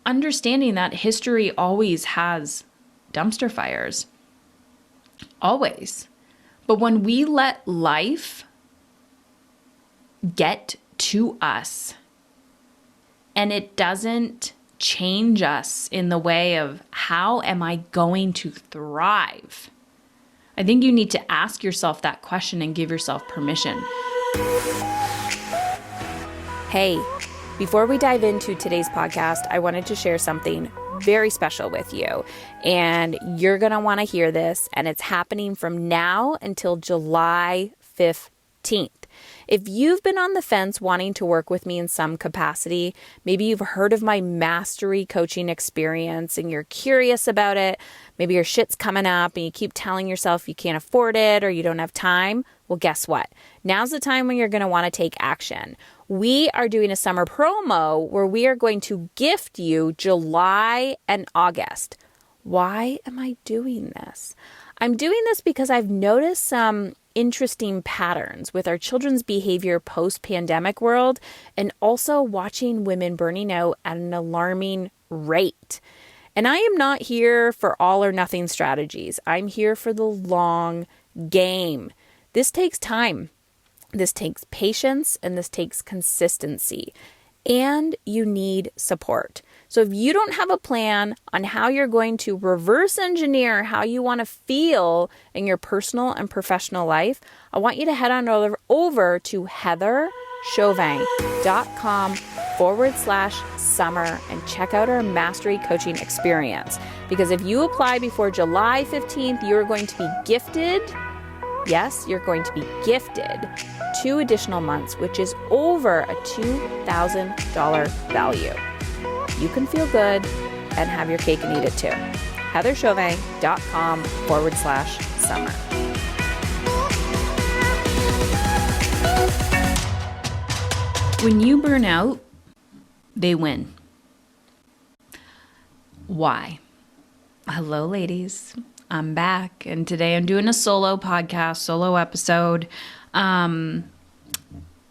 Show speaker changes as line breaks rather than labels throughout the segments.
understanding that history always has dumpster fires. Always. But when we let life get to us and it doesn't change us in the way of how am I going to thrive? I think you need to ask yourself that question and give yourself permission.
Hey, before we dive into today's podcast, I wanted to share something very special with you. And you're going to want to hear this. And it's happening from now until July 15th. If you've been on the fence wanting to work with me in some capacity, maybe you've heard of my mastery coaching experience and you're curious about it, maybe your shit's coming up and you keep telling yourself you can't afford it or you don't have time, well, guess what? Now's the time when you're going to want to take action. We are doing a summer promo where we are going to gift you July and August. Why am I doing this? I'm doing this because I've noticed some interesting patterns with our children's behavior post-pandemic world and also watching women burning out at an alarming rate. And I am not here for all or nothing strategies. I'm here for the long game. This takes time. This takes patience and this takes consistency. And you need support. So if you don't have a plan on how you're going to reverse engineer how you want to feel in your personal and professional life, I want you to head on over to heatherchauvin.com/summer and check out our mastery coaching experience. Because if you apply before July 15th, you're going to be gifted. Yes, you're going to be gifted 2 additional months, which is over a $2,000 value. You can feel good and have your cake and eat it too. heatherchauvin.com/summer.
When you burn out, they win. Why? Hello, ladies. I'm back, and today I'm doing a solo podcast, solo episode.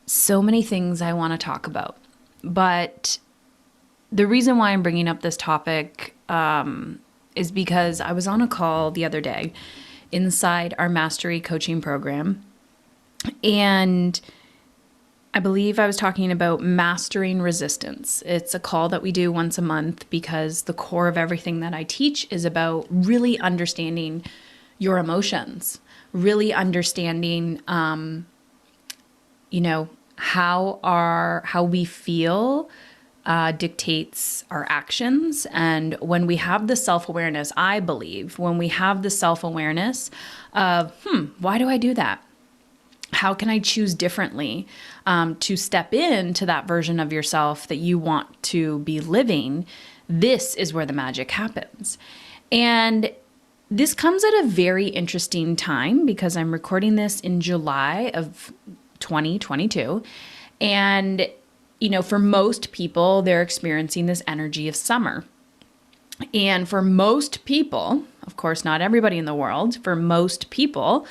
So many things I want to talk about, but the reason why I'm bringing up this topic is because I was on a call the other day inside our mastery coaching program, and I believe I was talking about mastering resistance. It's a call that we do once a month because the core of everything that I teach is about really understanding your emotions, really understanding, how we feel dictates our actions. And when we have the self-awareness, I believe, when we have the self-awareness of, why do I do that? How can I choose differently to step into that version of yourself that you want to be living? This is where the magic happens. And this comes at a very interesting time because I'm recording this in July of 2022. And, for most people, they're experiencing this energy of summer. And for most people, of course, not everybody in the world, for most people,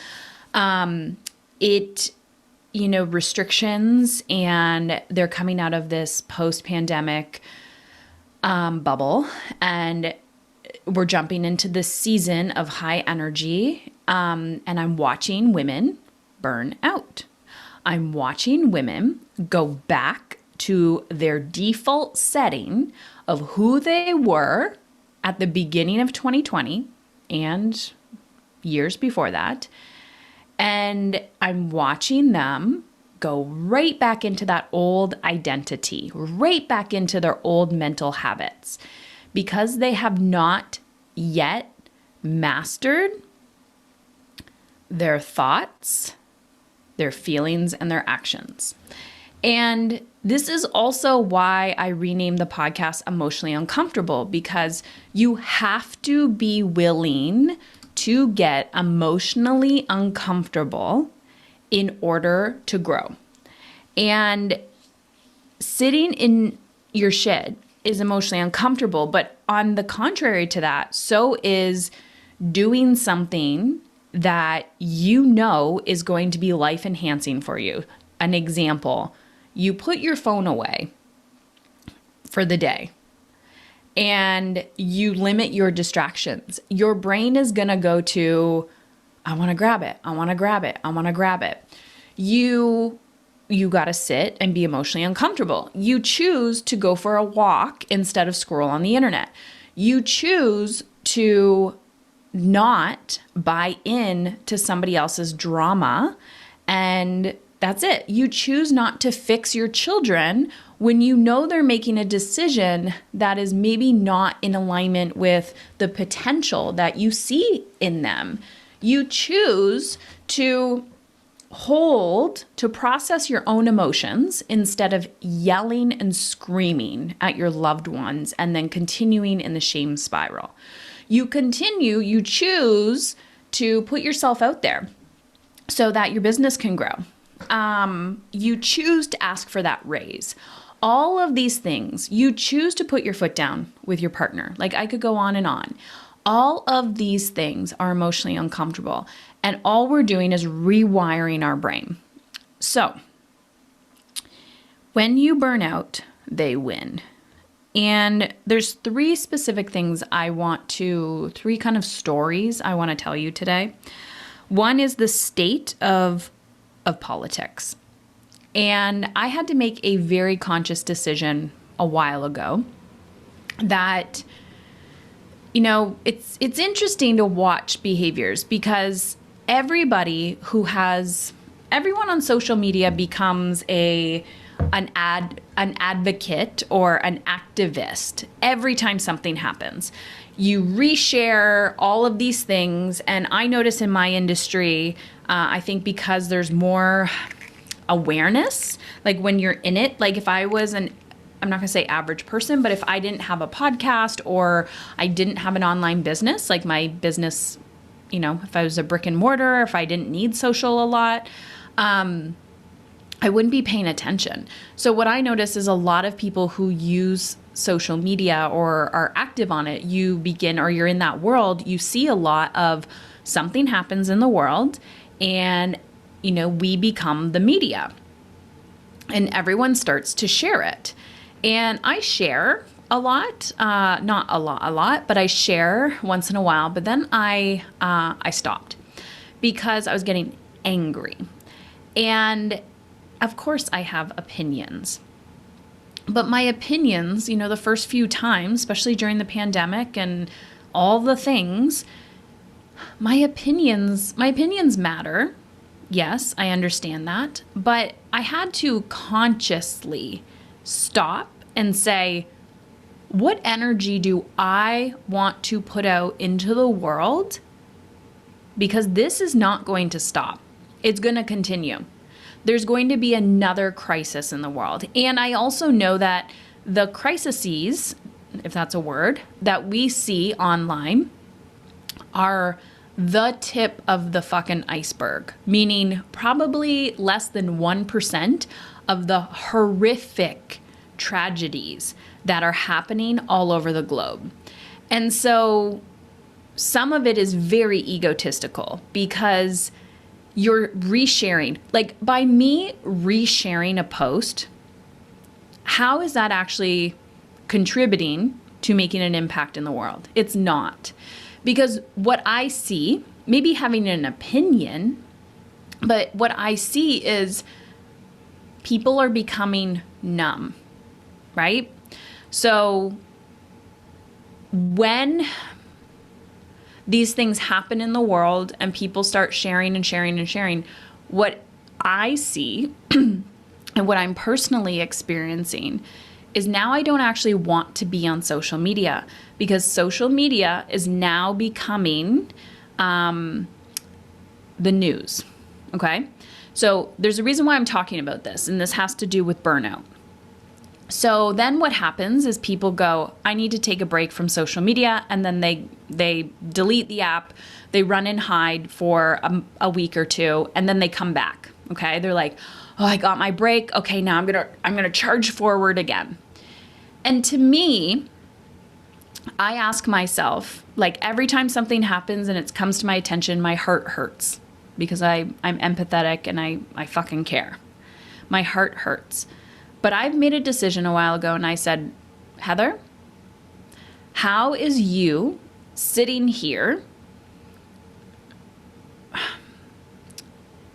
restrictions, and they're coming out of this post-pandemic bubble, and we're jumping into this season of high energy, and I'm watching women burn out. I'm watching women go back to their default setting of who they were at the beginning of 2020 and years before that. And I'm watching them go right back into that old identity, right back into their old mental habits, because they have not yet mastered their thoughts, their feelings, and their actions. And this is also why I renamed the podcast Emotionally Uncomfortable, because you have to be willing to get emotionally uncomfortable in order to grow. And sitting in your shit is emotionally uncomfortable, but on the contrary to that, so is doing something that you know is going to be life enhancing for you. An example, you put your phone away for the day and you limit your distractions, your brain is going to go to, I want to grab it. I want to grab it. I want to grab it. You got to sit and be emotionally uncomfortable. You choose to go for a walk instead of scroll on the internet. You choose to not buy in to somebody else's drama, and that's it. You choose not to fix your children when you know they're making a decision that is maybe not in alignment with the potential that you see in them. You choose to process your own emotions instead of yelling and screaming at your loved ones and then continuing in the shame spiral. You choose to put yourself out there so that your business can grow. You choose to ask for that raise. All of these things, you choose to put your foot down with your partner. Like, I could go on and on. All of these things are emotionally uncomfortable, and all we're doing is rewiring our brain. So when you burn out, they win. And there's three specific things three kind of stories I want to tell you today. One is the state of politics. And I had to make a very conscious decision a while ago that, it's interesting to watch behaviors, because everyone on social media becomes an advocate or an activist every time something happens. You reshare all of these things. And I notice in my industry, I think because there's more awareness, like when you're in it, like if I was I'm not going to say average person, but if I didn't have a podcast or I didn't have an online business, like my business, if I was a brick and mortar, if I didn't need social a lot, I wouldn't be paying attention. So what I notice is a lot of people who use social media or are active on it, you're in that world, you see a lot of something happens in the world and, we become the media and everyone starts to share it. And I share a lot, not a lot, but I share once in a while. But then I stopped because I was getting angry. And of course I have opinions. But my opinions, the first few times, especially during the pandemic and all the things, my opinions matter. Yes, I understand that. But I had to consciously stop and say, what energy do I want to put out into the world? Because this is not going to stop. It's going to continue. There's going to be another crisis in the world. And I also know that the crises, if that's a word, that we see online are the tip of the fucking iceberg, meaning probably less than 1% of the horrific tragedies that are happening all over the globe. And so some of it is very egotistical because you're resharing. Like, by me resharing a post, how is that actually contributing to making an impact in the world? It's not. Because what I see, maybe having an opinion, but what I see is people are becoming numb, right? So when these things happen in the world and people start sharing and sharing and sharing, what I see and what I'm personally experiencing is now I don't actually want to be on social media, because social media is now becoming the news, okay? So there's a reason why I'm talking about this, and this has to do with burnout. So then what happens is people go, I need to take a break from social media, and then they delete the app, they run and hide for a week or two, and then they come back, okay? They're like, oh, I got my break. Okay, now I'm gonna charge forward again. And to me, I ask myself, like, every time something happens and it comes to my attention, my heart hurts because I'm empathetic and I fucking care. My heart hurts. But I've made a decision a while ago and I said, Heather, How is you sitting here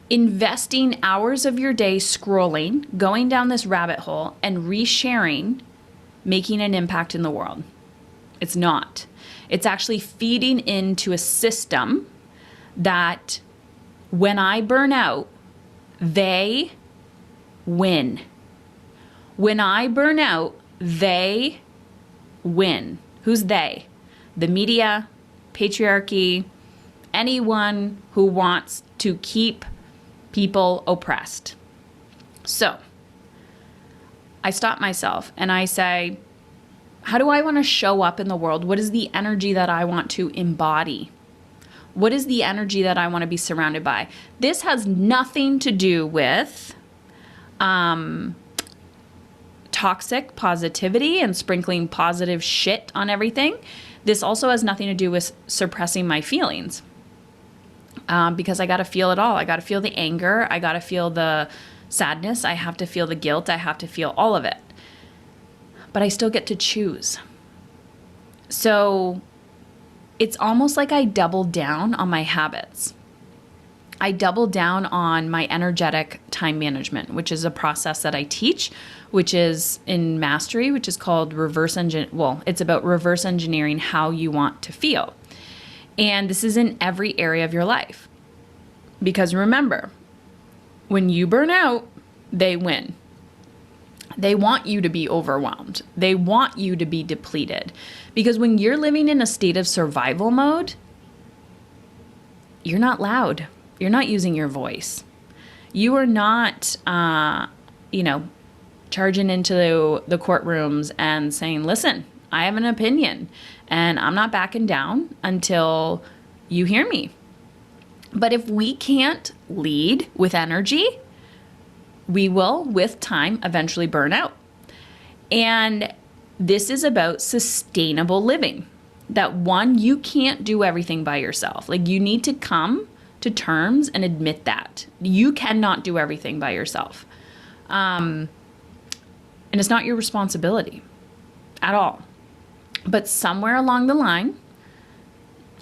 investing hours of your day scrolling, going down this rabbit hole, and resharing, making an impact in the world? It's not. It's actually feeding into a system that when I burn out, they win. When I burn out, they win. Who's they? The media, patriarchy, anyone who wants to keep people oppressed. So I stop myself and I say, how do I want to show up in the world? What is the energy that I want to embody? What is the energy that I want to be surrounded by? This has nothing to do with toxic positivity and sprinkling positive shit on everything. This also has nothing to do with suppressing my feelings. Because I got to feel it all. I got to feel the anger. I got to feel the sadness. I have to feel the guilt. I have to feel all of it. But I still get to choose. So it's almost like I double down on my habits. I double down on my energetic time management, which is a process that I teach, which is in mastery, which is called it's about reverse engineering how you want to feel. And this is in every area of your life. Because remember, when you burn out, they win. They want you to be overwhelmed. They want you to be depleted. Because when you're living in a state of survival mode, you're not loud. You're not using your voice. You are not, charging into the courtrooms and saying, listen, I have an opinion and I'm not backing down until you hear me. But if we can't lead with energy, we will, with time, eventually burn out. And this is about sustainable living. That one, you can't do everything by yourself. Like, you need to come to terms and admit that. You cannot do everything by yourself. And it's not your responsibility at all. But somewhere along the line,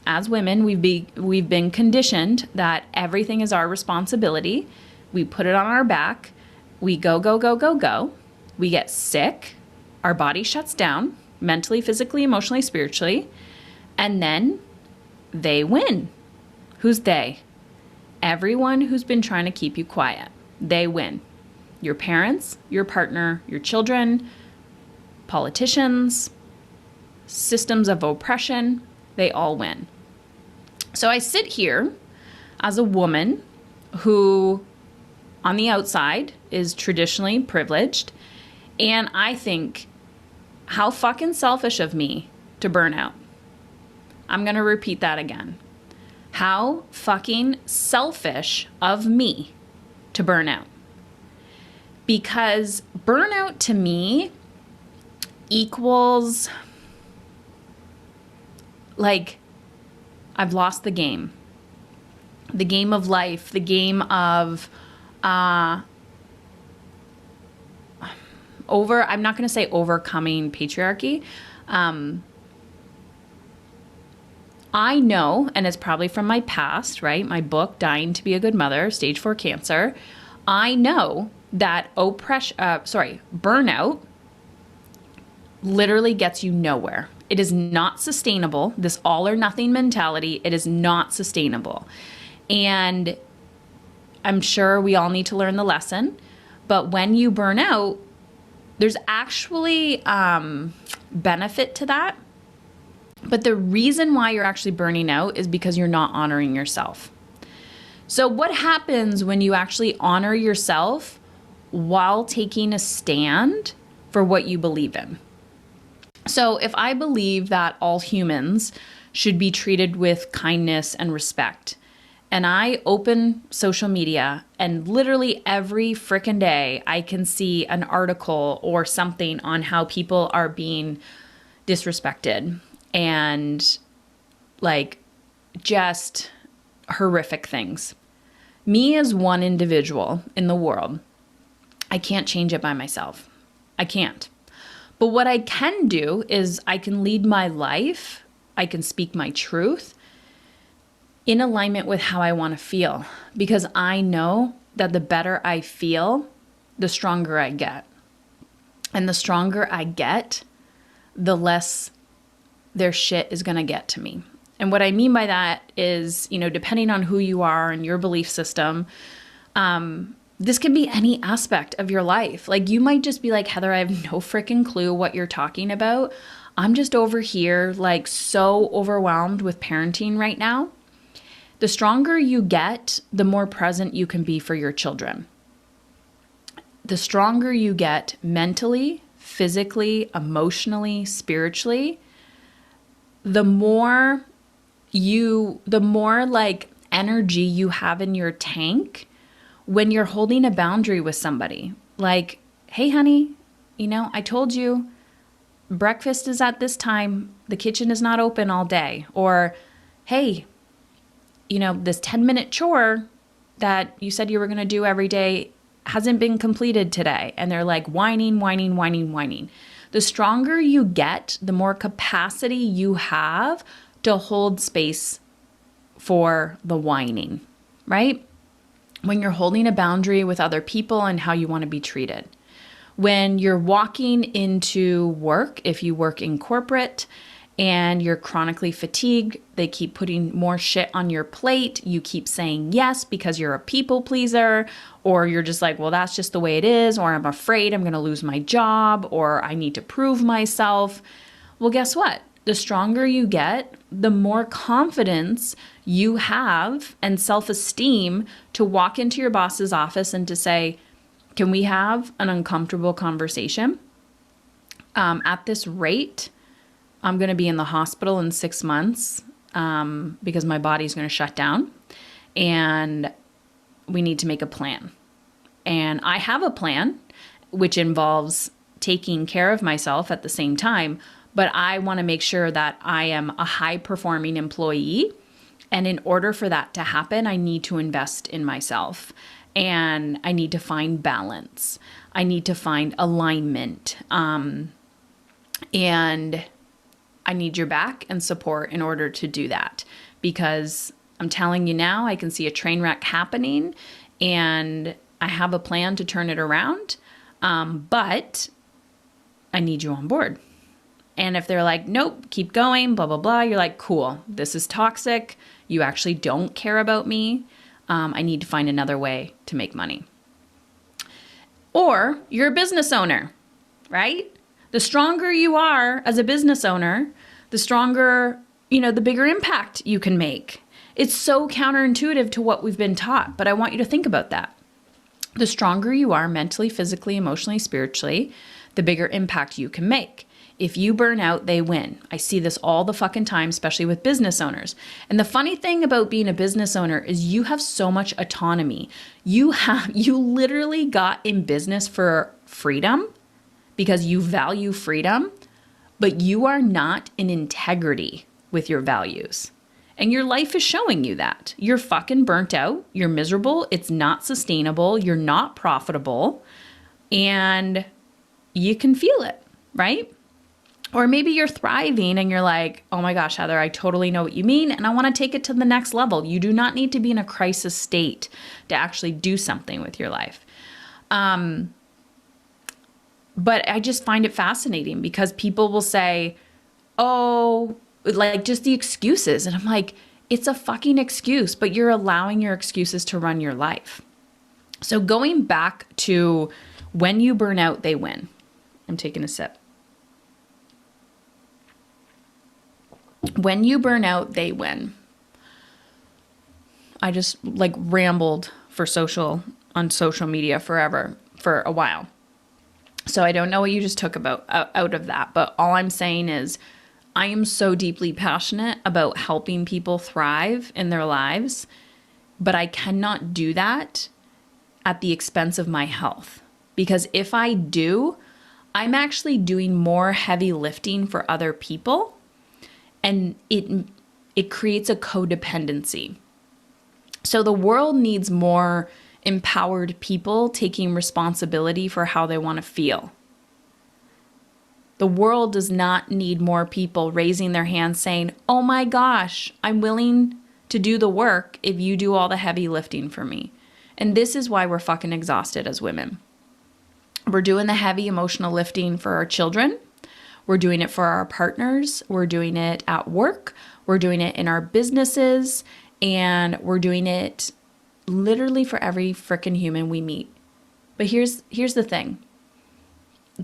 as women, we've been conditioned that everything is our responsibility. We put it on our back. We go, go, go, go, go. We get sick. Our body shuts down mentally, physically, emotionally, spiritually. And then they win. Who's they? Everyone who's been trying to keep you quiet. They win. Your parents, your partner, your children, politicians, systems of oppression, they all win. So I sit here as a woman who, on the outside, is traditionally privileged, and I think, how fucking selfish of me to burn out. I'm going to repeat that again. How fucking selfish of me to burn out. Because burnout to me equals, like, I've lost the game. The game of life, the game of I'm not going to say overcoming patriarchy. I know, and it's probably from my past, right? My book, Dying to be a Good Mother, stage 4 cancer. I know that burnout literally gets you nowhere. It is not sustainable. This all or nothing mentality, it is not sustainable. And I'm sure we all need to learn the lesson. But when you burn out, there's actually benefit to that. But the reason why you're actually burning out is because you're not honoring yourself. So what happens when you actually honor yourself while taking a stand for what you believe in? So if I believe that all humans should be treated with kindness and respect, and I open social media and literally every frickin' day I can see an article or something on how people are being disrespected and like just horrific things. Me as one individual in the world, I can't change it by myself. I can't. But what I can do is I can lead my life, I can speak my truth in alignment with how I want to feel, because I know that the better I feel, the stronger I get. And the stronger I get, the less their shit is going to get to me. And what I mean by that is, depending on who you are and your belief system, this can be any aspect of your life. Like, you might just be like, Heather, I have no freaking clue what you're talking about. I'm just over here, like, so overwhelmed with parenting right now. The stronger you get, the more present you can be for your children. The stronger you get mentally, physically, emotionally, spiritually, the more like energy you have in your tank when you're holding a boundary with somebody. Like, hey, honey, I told you breakfast is at this time. The kitchen is not open all day. Or, hey, this 10-minute chore that you said you were going to do every day hasn't been completed today. And they're like whining. The stronger you get, the more capacity you have to hold space for the whining, right? When you're holding a boundary with other people and how you want to be treated. When you're walking into work, if you work in corporate and you're chronically fatigued, they keep putting more shit on your plate. You keep saying yes because you're a people pleaser, or you're just like, well, that's just the way it is, or I'm afraid I'm going to lose my job, or I need to prove myself. Well, guess what? The stronger you get, the more confidence you have and self-esteem to walk into your boss's office and to say, can we have an uncomfortable conversation? At this rate, I'm going to be in the hospital in 6 months because my body's going to shut down, and we need to make a plan. And I have a plan, which involves taking care of myself at the same time, but I want to make sure that I am a high-performing employee. And in order for that to happen, I need to invest in myself, and I need to find balance. I need to find alignment. And I need your back and support in order to do that, because I'm telling you now, I can see a train wreck happening and I have a plan to turn it around. But I need you on board. And if they're like, nope, keep going, blah, blah, blah, you're like, cool, this is toxic. You actually don't care about me. I need to find another way to make money. Or you're a business owner, right? The stronger you are as a business owner, the stronger, the bigger impact you can make. It's so counterintuitive to what we've been taught, but I want you to think about that. The stronger you are mentally, physically, emotionally, spiritually, the bigger impact you can make. If you burn out, they win. I see this all the fucking time, especially with business owners. And the funny thing about being a business owner is you have so much autonomy. You literally got in business for freedom because you value freedom, but you are not in integrity with your values. And your life is showing you that. You're fucking burnt out. You're miserable. It's not sustainable. You're not profitable. And you can feel it, right? Or maybe you're thriving and you're like, oh my gosh, Heather, I totally know what you mean, and I want to take it to the next level. You do not need to be in a crisis state to actually do something with your life. But I just find it fascinating because people will say, oh, like just the excuses. And I'm like, it's a fucking excuse, but you're allowing your excuses to run your life. So going back to when you burn out, they win. I'm taking a sip. When you burn out, they win. I just rambled on social media for a while. So I don't know what you just took out of that, but all I'm saying is I am so deeply passionate about helping people thrive in their lives, but I cannot do that at the expense of my health. Because if I do, I'm actually doing more heavy lifting for other people, and it creates a codependency. So the world needs more empowered people taking responsibility for how they want to feel. The world does not need more people raising their hands saying, oh my gosh, I'm willing to do the work if you do all the heavy lifting for me. And this is why we're fucking exhausted as women. We're doing the heavy emotional lifting for our children. We're doing it for our partners. We're doing it at work. We're doing it in our businesses. And we're doing it literally for every freaking human we meet. But here's the thing.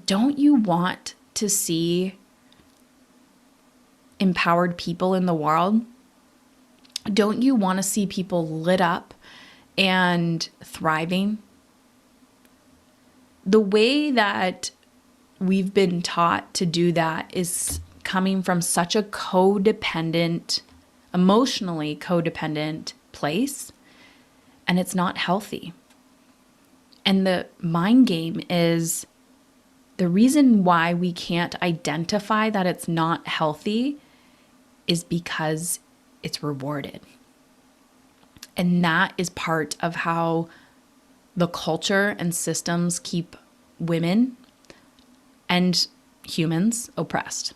Don't you want to see empowered people in the world? Don't you want to see people lit up and thriving? The way that we've been taught to do that is coming from such a codependent, emotionally codependent place, and it's not healthy. And the mind game is the reason why we can't identify that it's not healthy is because it's rewarded. And that is part of how the culture and systems keep women and humans oppressed.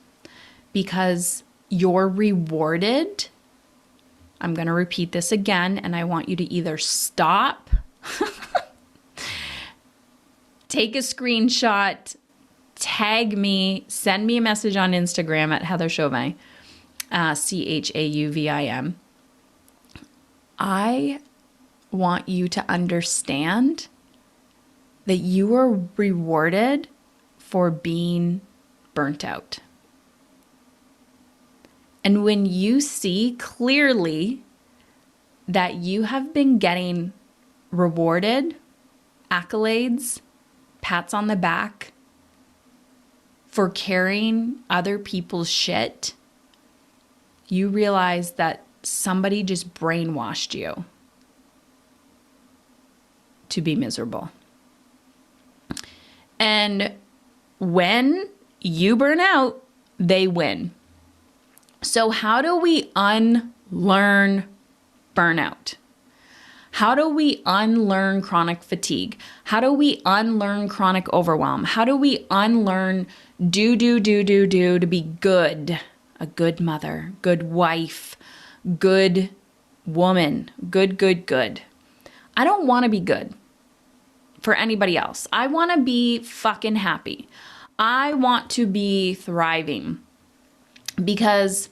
Because you're rewarded. I'm going to repeat this again, and I want you to either stop, take a screenshot, tag me, send me a message on Instagram at Heather Chauvin, Chauvim. I want you to understand that you are rewarded for being burnt out. And when you see clearly that you have been getting rewarded, accolades, pats on the back for carrying other people's shit, you realize that somebody just brainwashed you to be miserable. And when you burn out, they win. So how do we unlearn burnout? How do we unlearn chronic fatigue? How do we unlearn chronic overwhelm? How do we unlearn do to be good? A good mother, good wife, good woman, good. I don't want to be good for anybody else. I want to be fucking happy. I want to be thriving because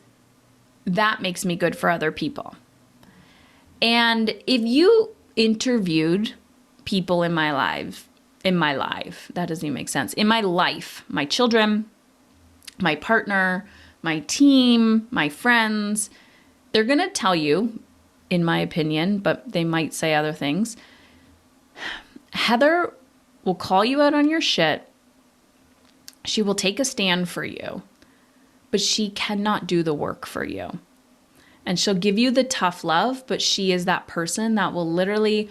that makes me good for other people. And if you interviewed people in my life, that doesn't even make sense. In my life, my children, my partner, my team, my friends, they're going to tell you, in my opinion, but they might say other things. Heather will call you out on your shit. She will take a stand for you, but she cannot do the work for you. And she'll give you the tough love, but she is that person that will literally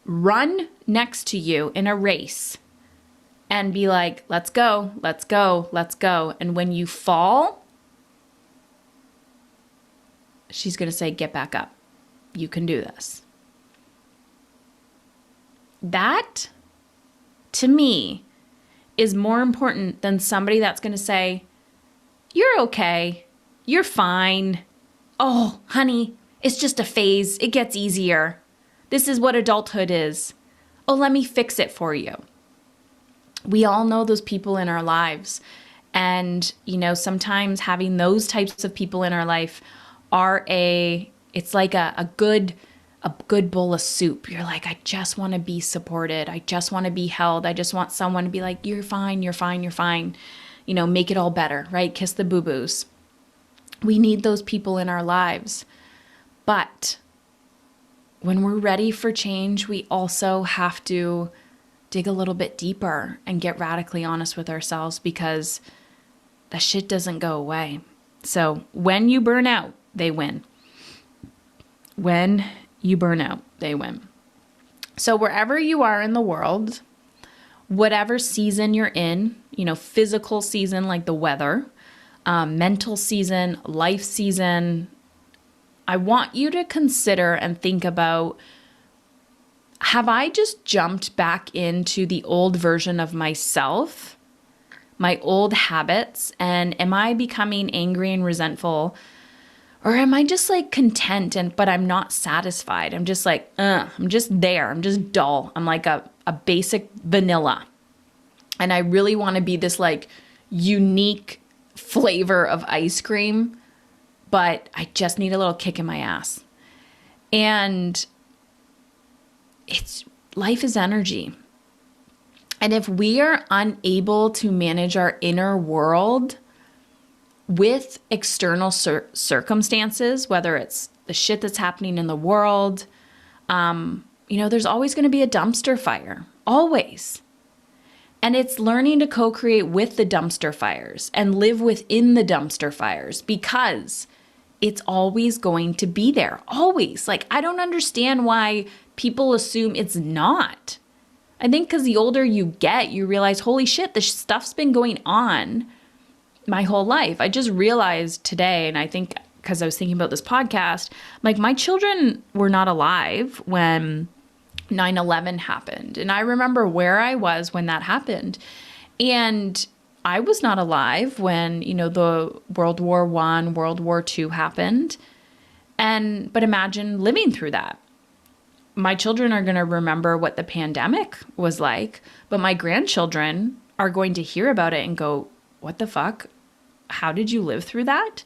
run next to you in a race and be like, let's go. And when you fall, she's going to say, get back up. You can do this. That, to me, is more important than somebody that's going to say, you're okay. You're fine. Oh, honey, it's just a phase. It gets easier. This is what adulthood is. Oh, let me fix it for you. We all know those people in our lives. And, sometimes having those types of people in our life it's like a good bowl of soup. You're like, I just want to be supported. I just want to be held. I just want someone to be like, you're fine. Make it all better, right? Kiss the boo-boos. We need those people in our lives. But when we're ready for change, we also have to dig a little bit deeper and get radically honest with ourselves because that shit doesn't go away. So when you burn out, they win. When you burn out, they win. So wherever you are in the world, whatever season you're in, physical season like the weather, mental season, life season, I want you to consider and think about, have I just jumped back into the old version of myself my old habits? And am I becoming angry and resentful? Or am I just like content but I'm not satisfied? I'm just like, I'm just there. I'm just dull. I'm like a basic vanilla. And I really want to be this like unique flavor of ice cream, but I just need a little kick in my ass. And life is energy. And if we are unable to manage our inner world with external circumstances, whether it's the shit that's happening in the world, there's always going to be a dumpster fire, always. And it's learning to co-create with the dumpster fires and live within the dumpster fires, because it's always going to be there, always. Like, I don't understand why people assume it's not. I think because the older you get, you realize, holy shit, this stuff's been going on my whole life. I just realized today, and I think because I was thinking about this podcast, like my children were not alive when 9/11 happened. And I remember where I was when that happened. And I was not alive when, the World War I, World War II happened. But imagine living through that. My children are going to remember what the pandemic was like, but my grandchildren are going to hear about it and go, what the fuck? How did you live through that?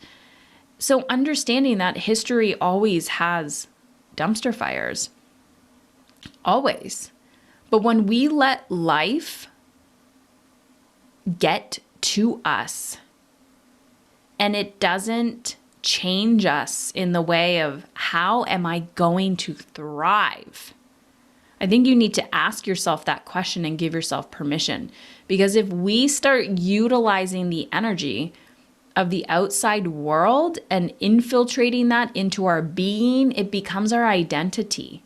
So understanding that history always has dumpster fires. Always. But when we let life get to us and it doesn't change us in the way of how am I going to thrive? I think you need to ask yourself that question and give yourself permission. Because if we start utilizing the energy of the outside world and infiltrating that into our being, it becomes our identity.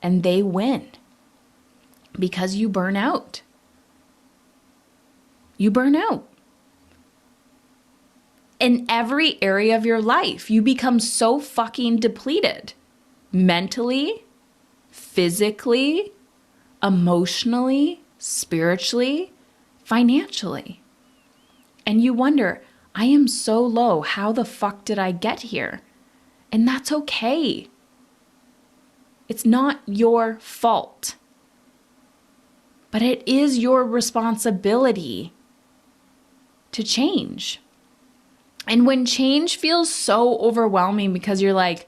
And they win. Because you burn out. You burn out. In every area of your life, you become so fucking depleted. Mentally, physically, emotionally, spiritually, financially. And you wonder, I am so low. How the fuck did I get here? And that's okay. It's not your fault. But it is your responsibility to change. And when change feels so overwhelming because you're like,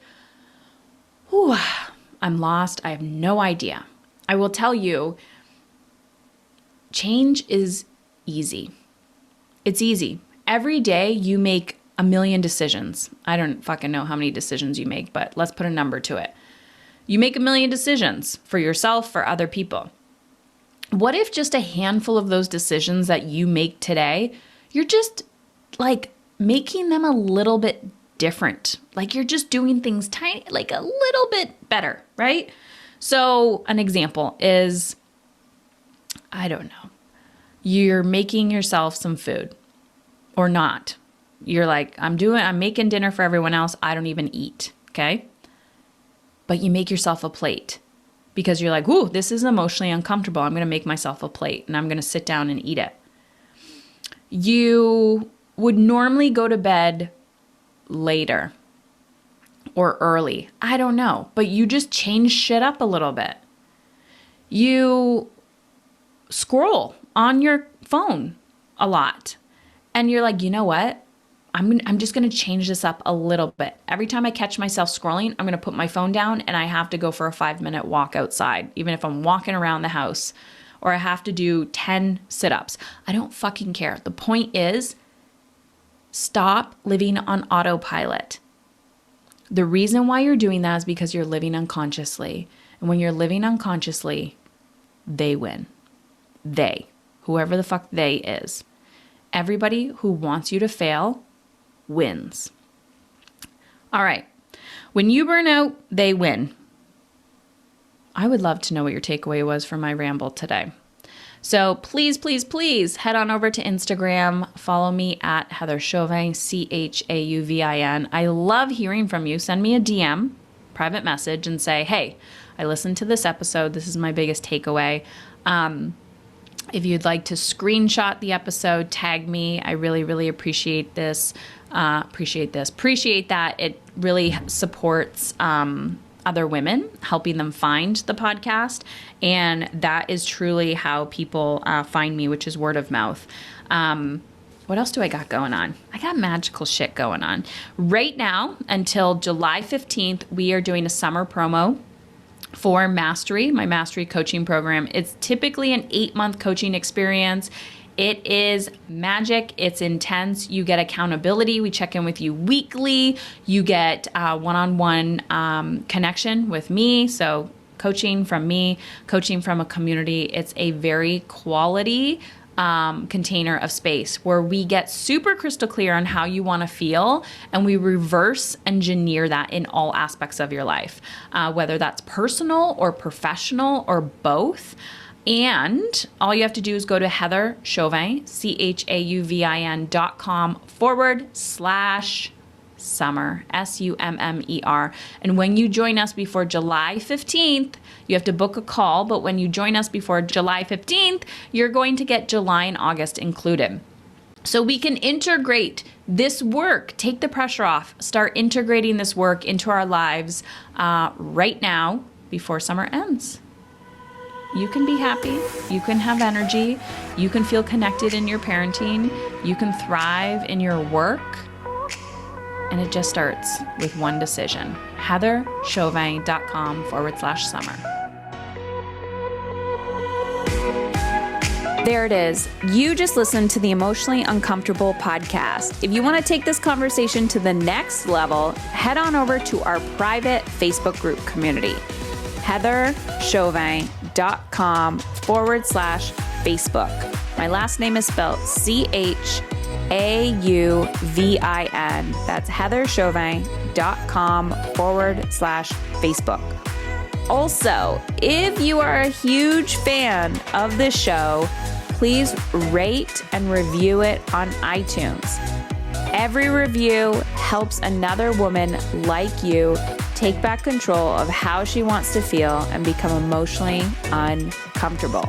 ooh, I'm lost. I have no idea. I will tell you, change is easy. It's easy. Every day you make a million decisions. I don't fucking know how many decisions you make, but let's put a number to it. You make a million decisions for yourself, for other people. What if just a handful of those decisions that you make today, you're just like making them a little bit different? Like you're just doing things tiny, like a little bit better, right? So an example is, I don't know, you're making yourself some food or not. You're like, I'm making dinner for everyone else. I don't even eat. Okay. But you make yourself a plate because you're like, ooh, this is emotionally uncomfortable. I'm going to make myself a plate and I'm going to sit down and eat it. You would normally go to bed later or early. I don't know, but you just change shit up a little bit. You scroll on your phone a lot and you're like, you know what? I'm just going to change this up a little bit. Every time I catch myself scrolling, I'm going to put my phone down and I have to go for a 5-minute walk outside, even if I'm walking around the house, or I have to do 10 sit-ups. I don't fucking care. The point is, stop living on autopilot. The reason why you're doing that is because you're living unconsciously. And when you're living unconsciously, they win. They, whoever the fuck they is. Everybody who wants you to fail wins. All right. When you burn out, they win. I would love to know what your takeaway was from my ramble today. So please, please, please head on over to Instagram. Follow me at Heather Chauvin, Chauvin. I love hearing from you. Send me a DM, private message, and say, hey, I listened to this episode. This is my biggest takeaway. If you'd like to screenshot the episode, tag me. I really, really appreciate this. Appreciate that. It really supports other women, helping them find the podcast. And that is truly how people find me, which is word of mouth. What else do I got going on? I got magical shit going on. Right now, until July 15th, we are doing a summer promo for Mastery, my Mastery coaching program. It's typically an 8-month coaching experience. It is magic. It's intense. You get accountability. We check in with you weekly. You get one-on-one connection with me. So coaching from me, coaching from a community. It's a very quality container of space where we get super crystal clear on how you want to feel, and we reverse engineer that in all aspects of your life, whether that's personal or professional or both. And all you have to do is go to Heather Chauvin, CHAUVIN.com/summer, SUMMER. And when you join us before July 15th, you have to book a call, but when you join us before July 15th, you're going to get July and August included. So we can integrate this work, take the pressure off, start integrating this work into our lives right now before summer ends. You can be happy, you can have energy, you can feel connected in your parenting, you can thrive in your work. And it just starts with one decision. HeatherChauvin.com/summer.
There it is. You just listened to the Emotionally Uncomfortable podcast. If you want to take this conversation to the next level, head on over to our private Facebook group community, HeatherChauvin.com/Facebook. My last name is spelled CHAUVIN. That's HeatherChauvin.com/Facebook. Also, if you are a huge fan of this show, please rate and review it on iTunes. Every review helps another woman like you take back control of how she wants to feel and become emotionally uncomfortable.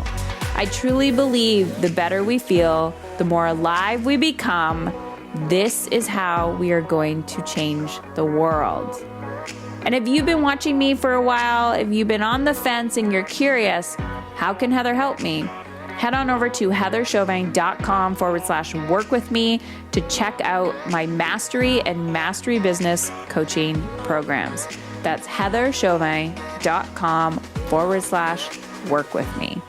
I truly believe the better we feel, the more alive we become. This is how we are going to change the world. And if you've been watching me for a while, if you've been on the fence and you're curious, how can Heather help me? Head on over to heatherchauvin.com/work with me to check out my Mastery and Mastery Business coaching programs. That's heatherchauvin.com/work with me.